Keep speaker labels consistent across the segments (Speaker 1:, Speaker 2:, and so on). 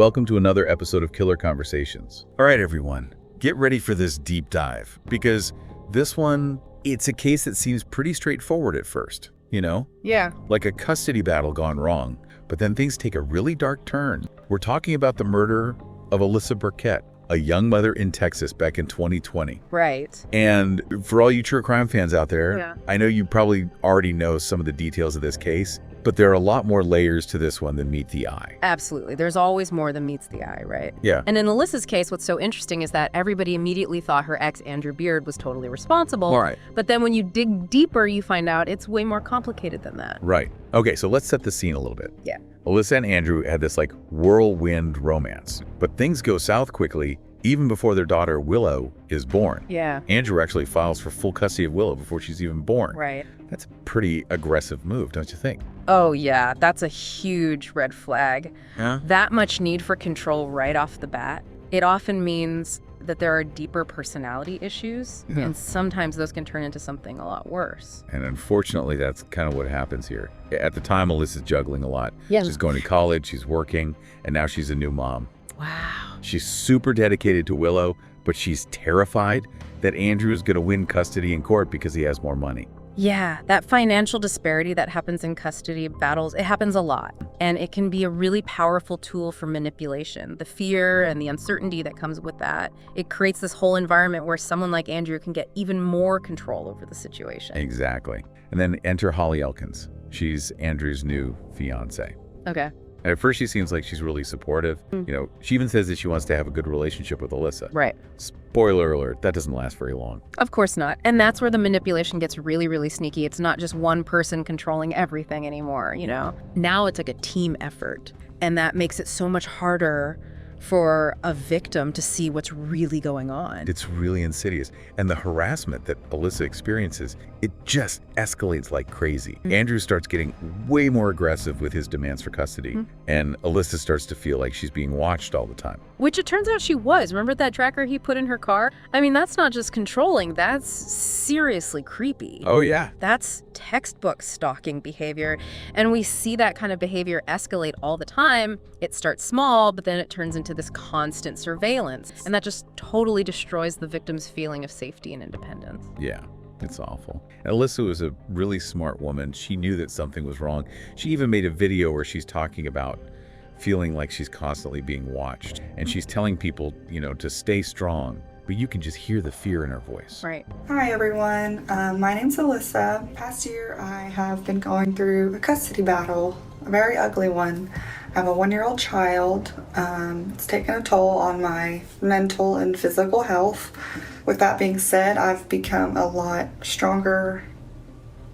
Speaker 1: Welcome to another episode of Killer Conversations. All right, everyone, get ready for this deep dive because this one, it's a case that seems pretty straightforward at first, you know?
Speaker 2: Yeah.
Speaker 1: Like a custody battle gone wrong, but then things take a really dark turn. We're talking about the murder of Alyssa Burkett, a young mother in Texas back in 2020.
Speaker 2: Right.
Speaker 1: And for all you true crime fans out there,
Speaker 2: Yeah.
Speaker 1: I know you probably already know some of the details of this case, but there are a lot more layers to this one than meet the eye.
Speaker 2: Absolutely. There's always more than meets the eye, right?
Speaker 1: Yeah.
Speaker 2: And in Alyssa's case, what's so interesting is that everybody immediately thought her ex, Andrew Beard, was totally responsible.
Speaker 1: All right.
Speaker 2: But then when you dig deeper, you find out it's way more complicated than that.
Speaker 1: Right. Okay, so let's set the scene a little bit.
Speaker 2: Yeah.
Speaker 1: Alyssa and Andrew had this like whirlwind romance, but things go south quickly even before their daughter Willow is born.
Speaker 2: Yeah.
Speaker 1: Andrew actually files for full custody of Willow before she's even born.
Speaker 2: Right.
Speaker 1: That's a pretty aggressive move, don't you think?
Speaker 2: Oh, yeah. That's a huge red flag.
Speaker 1: Yeah.
Speaker 2: That much need for control right off the bat. It often means that there are deeper personality issues,
Speaker 1: Yeah.
Speaker 2: and sometimes those can turn into something a lot worse.
Speaker 1: And unfortunately, that's kind of what happens here. At the time, Alyssa's juggling a lot.
Speaker 2: Yeah.
Speaker 1: She's going to college, she's working, and now she's a new mom.
Speaker 2: Wow.
Speaker 1: She's super dedicated to Willow, but she's terrified that Andrew is going to win custody in court because he has more money.
Speaker 2: Yeah, that financial disparity that happens in custody battles, it happens a lot. And it can be a really powerful tool for manipulation. The fear and the uncertainty that comes with that, it creates this whole environment where someone like Andrew can get even more control over the situation.
Speaker 1: Exactly. And then enter Holly Elkins. She's Andrew's new fiancée.
Speaker 2: Okay.
Speaker 1: And at first, she seems like she's really supportive. You know, she even says that she wants to have a good relationship with Alyssa.
Speaker 2: Right.
Speaker 1: Spoiler alert, that doesn't last very long.
Speaker 2: Of course not. And that's where the manipulation gets really, really sneaky. It's not just one person controlling everything anymore, you know? Now it's like a team effort. And that makes it so much harder for a victim to see what's really going on.
Speaker 1: It's really insidious. And the harassment that Alyssa experiences, it just escalates like crazy. Andrew starts getting way more aggressive with his demands for custody. And Alyssa starts to feel like she's being watched all the time.
Speaker 2: Which it turns out she was. Remember that tracker he put in her car? I mean, that's not just controlling, that's seriously creepy.
Speaker 1: Oh, yeah.
Speaker 2: That's textbook stalking behavior. And we see that kind of behavior escalate all the time. It starts small, but then it turns into this constant surveillance. And that just totally destroys the victim's feeling of safety and independence.
Speaker 1: Yeah. It's awful. And Alyssa was a really smart woman. She knew that something was wrong. She even made a video where she's talking about feeling like she's constantly being watched. And she's telling people, you know, to stay strong. But you can just hear the fear in her voice.
Speaker 2: Right.
Speaker 3: Hi everyone, my name's Alyssa. Past year I have been going through a custody battle, a very ugly one. I have a 1-year-old child. It's taken a toll on my mental and physical health. With that being said, I've become a lot stronger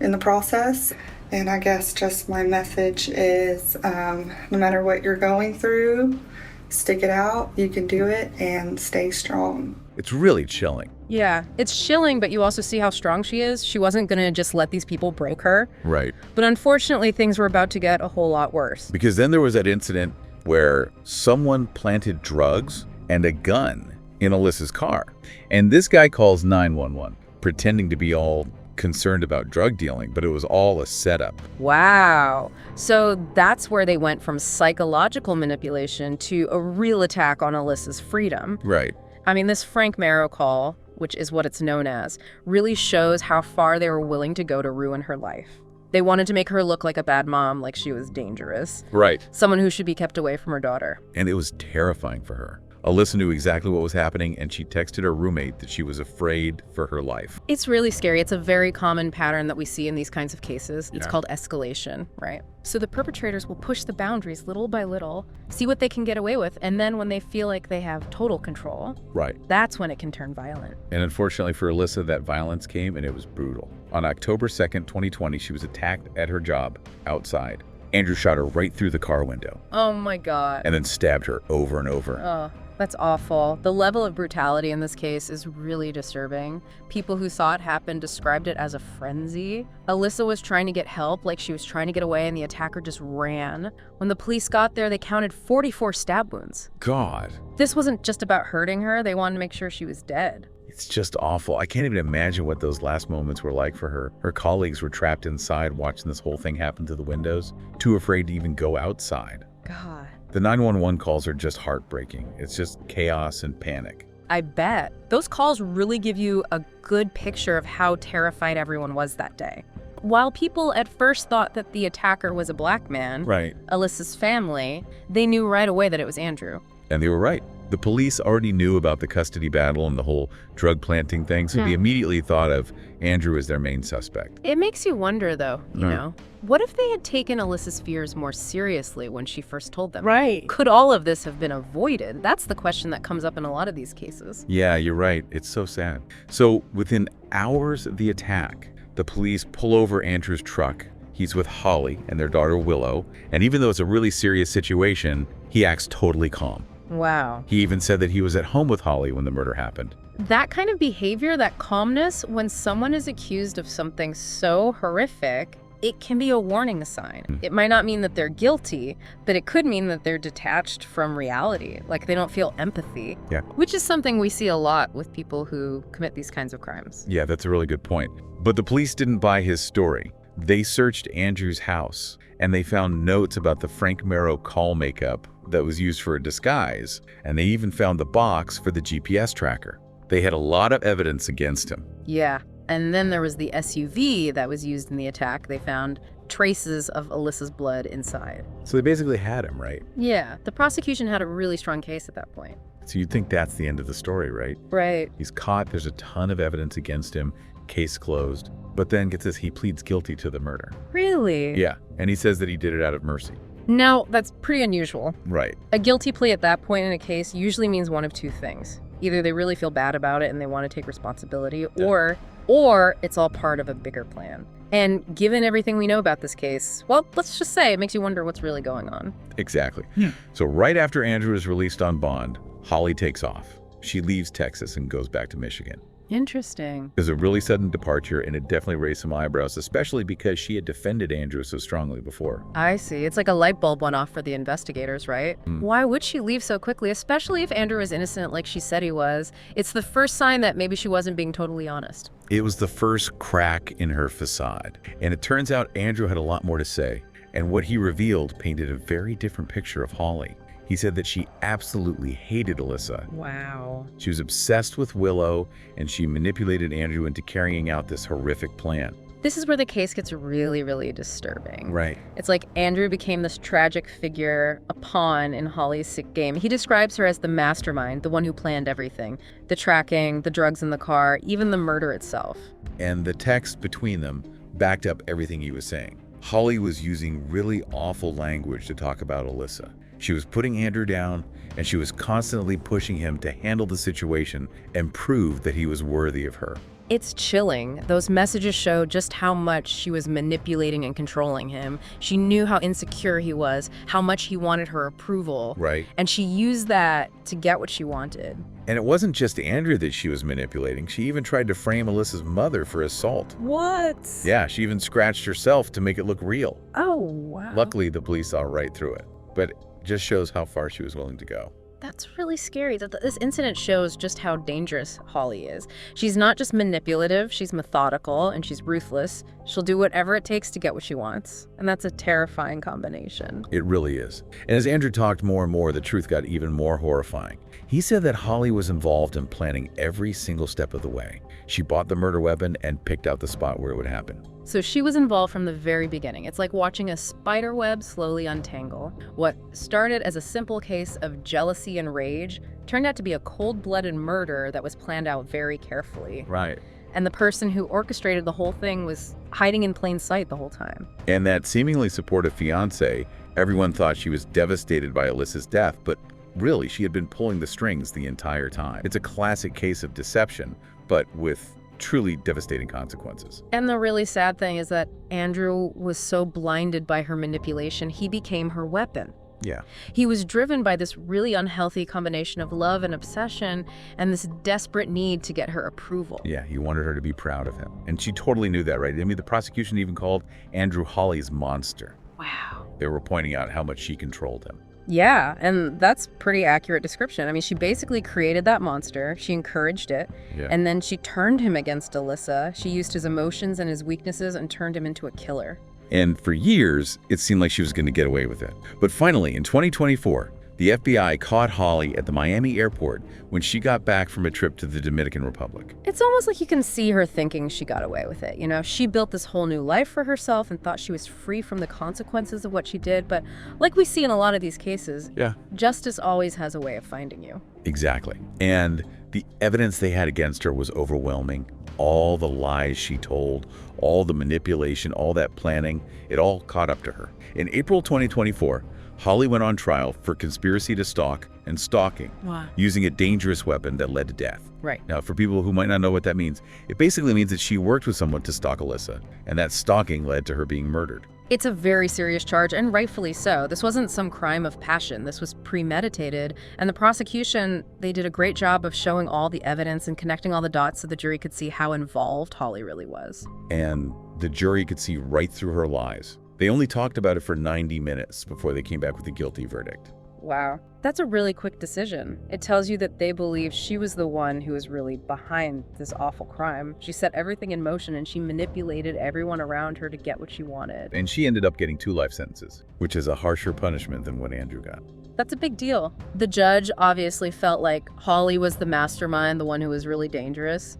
Speaker 3: in the process. And I guess just my message is no matter what you're going through, stick it out, you can do it, and stay strong.
Speaker 1: It's really chilling.
Speaker 2: Yeah, it's chilling, but you also see how strong she is. She wasn't going to just let these people break her.
Speaker 1: Right.
Speaker 2: But unfortunately, things were about to get a whole lot worse.
Speaker 1: Because then there was that incident where someone planted drugs and a gun in Alyssa's car. And this guy calls 911, pretending to be all concerned about drug dealing, but it was all a setup.
Speaker 2: Wow. So that's where they went from psychological manipulation to a real attack on Alyssa's freedom.
Speaker 1: Right.
Speaker 2: I mean, this Frank Marrow call, which is what it's known as, really shows how far they were willing to go to ruin her life. They wanted to make her look like a bad mom, like she was dangerous.
Speaker 1: Right.
Speaker 2: Someone who should be kept away from her daughter.
Speaker 1: And it was terrifying for her. Alyssa knew exactly what was happening, and she texted her roommate that she was afraid for her life.
Speaker 2: It's really scary. It's a very common pattern that we see in these kinds of cases. It's
Speaker 1: Yeah.
Speaker 2: called escalation, right? So the perpetrators will push the boundaries little by little, see what they can get away with, and then when they feel like they have total control,
Speaker 1: Right.
Speaker 2: that's when it can turn violent.
Speaker 1: And unfortunately for Alyssa, that violence came, and it was brutal. On October 2nd, 2020, she was attacked at her job outside. Andrew shot her right through the car window
Speaker 2: Oh my God.
Speaker 1: and then stabbed her over and over.
Speaker 2: Oh, that's awful. The level of brutality in this case is really disturbing. People who saw it happen described it as a frenzy. Alyssa was trying to get help, like she was trying to get away, and the attacker just ran. When the police got there, they counted 44 stab wounds.
Speaker 1: God,
Speaker 2: This wasn't just about hurting her, they wanted to make sure she was dead.
Speaker 1: it's just awful. I can't even imagine what those last moments were like for her. Her colleagues were trapped inside watching this whole thing happen through the windows, too afraid to even go outside.
Speaker 2: God.
Speaker 1: The 911 calls are just heartbreaking. It's just chaos and panic.
Speaker 2: I bet. Those calls really give you a good picture of how terrified everyone was that day. While people at first thought that the attacker was a black man,
Speaker 1: Right.
Speaker 2: Alyssa's family, they knew right away that it was Andrew.
Speaker 1: And they were right. The police already knew about the custody battle and the whole drug planting thing, so they immediately thought of Andrew as their main suspect.
Speaker 2: It makes you wonder, though, you know, what if they had taken Alyssa's fears more seriously when she first told them?
Speaker 4: Right.
Speaker 2: Could all of this have been avoided? That's the question that comes up in a lot of these cases.
Speaker 1: Yeah, you're right. It's so sad. So within hours of the attack, the police pull over Andrew's truck. He's with Holly and their daughter Willow, and even though it's a really serious situation, he acts totally calm.
Speaker 2: Wow.
Speaker 1: He even said that he was at home with Holly when the murder happened.
Speaker 2: That kind of behavior, that calmness, when someone is accused of something so horrific, it can be a warning sign. It might not mean that they're guilty, but it could mean that they're detached from reality, like they don't feel empathy.
Speaker 1: Yeah.
Speaker 2: Which is something we see a lot with people who commit these kinds of crimes.
Speaker 1: Yeah, that's a really good point. But the police didn't buy his story. They searched Andrew's house, and they found notes about the Frank Marrow call makeup that was used for a disguise, and they even found the box for the GPS tracker. They had a lot of evidence against him.
Speaker 2: Yeah. And then there was the SUV that was used in the attack. They found traces of Alyssa's blood inside.
Speaker 1: So they basically had him, right?
Speaker 2: Yeah, the prosecution had a really strong case at that point.
Speaker 1: So you'd think that's the end of the story, right?
Speaker 2: Right.
Speaker 1: He's caught, there's a ton of evidence against him, case closed. But then, get this, he pleads guilty to the murder.
Speaker 2: Really?
Speaker 1: Yeah, and he says that he did it out of mercy.
Speaker 2: Now, that's pretty unusual.
Speaker 1: Right.
Speaker 2: A guilty plea at that point in a case usually means one of two things. Either they really feel bad about it and they want to take responsibility, or it's all part of a bigger plan. And given everything we know about this case, well, let's just say it makes you wonder what's really going on.
Speaker 1: Exactly. So right after Andrew is released on bond, Holly takes off. She leaves Texas and goes back to Michigan.
Speaker 2: Interesting.
Speaker 1: It was a really sudden departure, and it definitely raised some eyebrows, especially because she had defended Andrew so strongly before.
Speaker 2: I see. It's like a light bulb went off for the investigators, right? Why would she leave so quickly, especially if Andrew was innocent like she said he was? It's the first sign that maybe she wasn't being totally honest.
Speaker 1: It was the first crack in her facade, and it turns out Andrew had a lot more to say, and what he revealed painted a very different picture of Holly. He said that she absolutely hated Alyssa.
Speaker 2: Wow.
Speaker 1: She was obsessed with Willow, and she manipulated Andrew into carrying out this horrific plan.
Speaker 2: This is where the case gets really, really disturbing.
Speaker 1: Right.
Speaker 2: It's like Andrew became this tragic figure, a pawn in Holly's sick game. He describes her as the mastermind, the one who planned everything. The tracking, the drugs in the car, even the murder itself.
Speaker 1: And the text between them backed up everything he was saying. Holly was using really awful language to talk about Alyssa. She was putting Andrew down, and she was constantly pushing him to handle the situation and prove that he was worthy of her.
Speaker 2: It's chilling. Those messages show just how much she was manipulating and controlling him. She knew how insecure he was, how much he wanted her approval.
Speaker 1: Right.
Speaker 2: And she used that to get what she wanted.
Speaker 1: And it wasn't just Andrew that she was manipulating. She even tried to frame Alyssa's mother for assault.
Speaker 4: What?
Speaker 1: Yeah, she even scratched herself to make it look real.
Speaker 4: Oh, wow.
Speaker 1: Luckily, the police saw right through it, but it just shows how far she was willing to go.
Speaker 2: That's really scary. This incident shows just how dangerous Holly is. She's not just manipulative, she's methodical, and she's ruthless. She'll do whatever it takes to get what she wants. And that's a terrifying combination.
Speaker 1: It really is. And as Andrew talked more and more, the truth got even more horrifying. He said that Holly was involved in planning every single step of the way. She bought the murder weapon and picked out the spot where it would happen.
Speaker 2: So she was involved from the very beginning. It's like watching a spider web slowly untangle. What started as a simple case of jealousy and rage turned out to be a cold-blooded murder that was planned out very carefully.
Speaker 1: Right.
Speaker 2: And the person who orchestrated the whole thing was hiding in plain sight the whole time.
Speaker 1: And that seemingly supportive fiancée, everyone thought she was devastated by Alyssa's death, but really, she had been pulling the strings the entire time. It's a classic case of deception, but with truly devastating consequences.
Speaker 2: And the really sad thing is that Andrew was so blinded by her manipulation, he became her weapon.
Speaker 1: Yeah.
Speaker 2: He was driven by this really unhealthy combination of love and obsession and this desperate need to get her approval.
Speaker 1: Yeah, he wanted her to be proud of him. And she totally knew that, right? I mean, the prosecution even called Andrew Holly's monster.
Speaker 2: Wow.
Speaker 1: They were pointing out how much she controlled him.
Speaker 2: Yeah, and that's pretty accurate description. I mean, she basically created that monster, she encouraged it,
Speaker 1: Yeah.
Speaker 2: and then she turned him against Alyssa. She used his emotions and his weaknesses and turned him into a killer.
Speaker 1: And for years, it seemed like she was going to get away with it. But finally, in 2024, the FBI caught Holly at the Miami airport when she got back from a trip to the Dominican Republic.
Speaker 2: It's almost like you can see her thinking she got away with it. You know, she built this whole new life for herself and thought she was free from the consequences of what she did. But like we see in a lot of these cases, justice always has a way of finding you.
Speaker 1: Exactly. And the evidence they had against her was overwhelming. All the lies she told, all the manipulation, all that planning, it all caught up to her. In April 2024, Holly went on trial for conspiracy to stalk and stalking, using a dangerous weapon that led to death.
Speaker 2: Right.
Speaker 1: Now, for people who might not know what that means, it basically means that she worked with someone to stalk Alyssa, and that stalking led to her being murdered.
Speaker 2: It's a very serious charge, and rightfully so. This wasn't some crime of passion. This was premeditated, and the prosecution, they did a great job of showing all the evidence and connecting all the dots so the jury could see how involved Holly really was.
Speaker 1: And the jury could see right through her lies. They only talked about it for 90 minutes before they came back with a guilty verdict.
Speaker 2: Wow. That's a really quick decision. It tells you that they believe she was the one who was really behind this awful crime. She set everything in motion and she manipulated everyone around her to get what she wanted.
Speaker 1: And she ended up getting 2 life sentences, which is a harsher punishment than what Andrew got.
Speaker 2: That's a big deal. The judge obviously felt like Holly was the mastermind, the one who was really dangerous.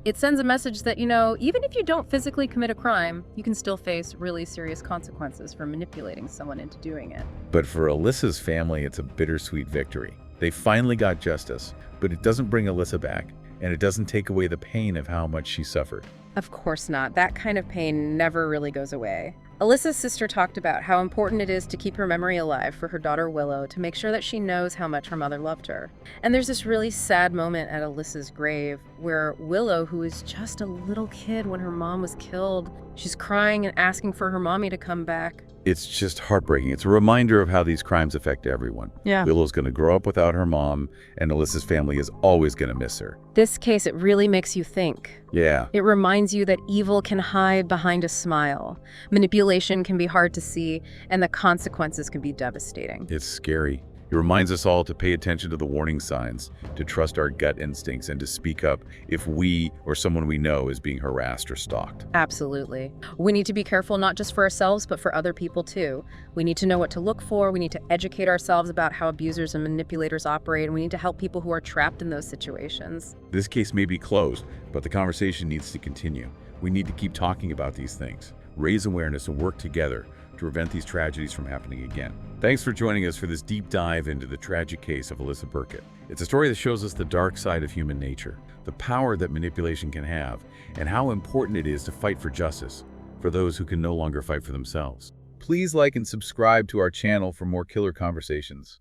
Speaker 2: It sends a message that, you know, even if you don't physically commit a crime, you can still face really serious consequences for manipulating someone into doing it.
Speaker 1: But for Alyssa's family, it's a bittersweet victory. They finally got justice, but it doesn't bring Alyssa back, and it doesn't take away the pain of how much she suffered.
Speaker 2: Of course not. That kind of pain never really goes away. Alyssa's sister talked about how important it is to keep her memory alive for her daughter Willow, to make sure that she knows how much her mother loved her. And there's this really sad moment at Alyssa's grave where Willow, who was just a little kid when her mom was killed, she's crying and asking for her mommy to come back.
Speaker 1: It's just heartbreaking. It's a reminder of how these crimes affect everyone.
Speaker 2: Yeah.
Speaker 1: Willow's going to grow up without her mom, and Alyssa's family is always going to miss her.
Speaker 2: This case, it really makes you think.
Speaker 1: Yeah.
Speaker 2: It reminds you that evil can hide behind a smile. Manipulation can be hard to see, and the consequences can be devastating.
Speaker 1: It's scary. It reminds us all to pay attention to the warning signs, to trust our gut instincts, and to speak up if we or someone we know is being harassed or stalked.
Speaker 2: Absolutely. We need to be careful not just for ourselves, but for other people too. We need to know what to look for. We need to educate ourselves about how abusers and manipulators operate, and we need to help people who are trapped in those situations.
Speaker 1: This case may be closed, but the conversation needs to continue. We need to keep talking about these things, raise awareness, and work together to prevent these tragedies from happening again. Thanks for joining us for this deep dive into the tragic case of Alyssa Burkett. It's a story that shows us the dark side of human nature, the power that manipulation can have, and how important it is to fight for justice for those who can no longer fight for themselves. Please like and subscribe to our channel for more killer conversations.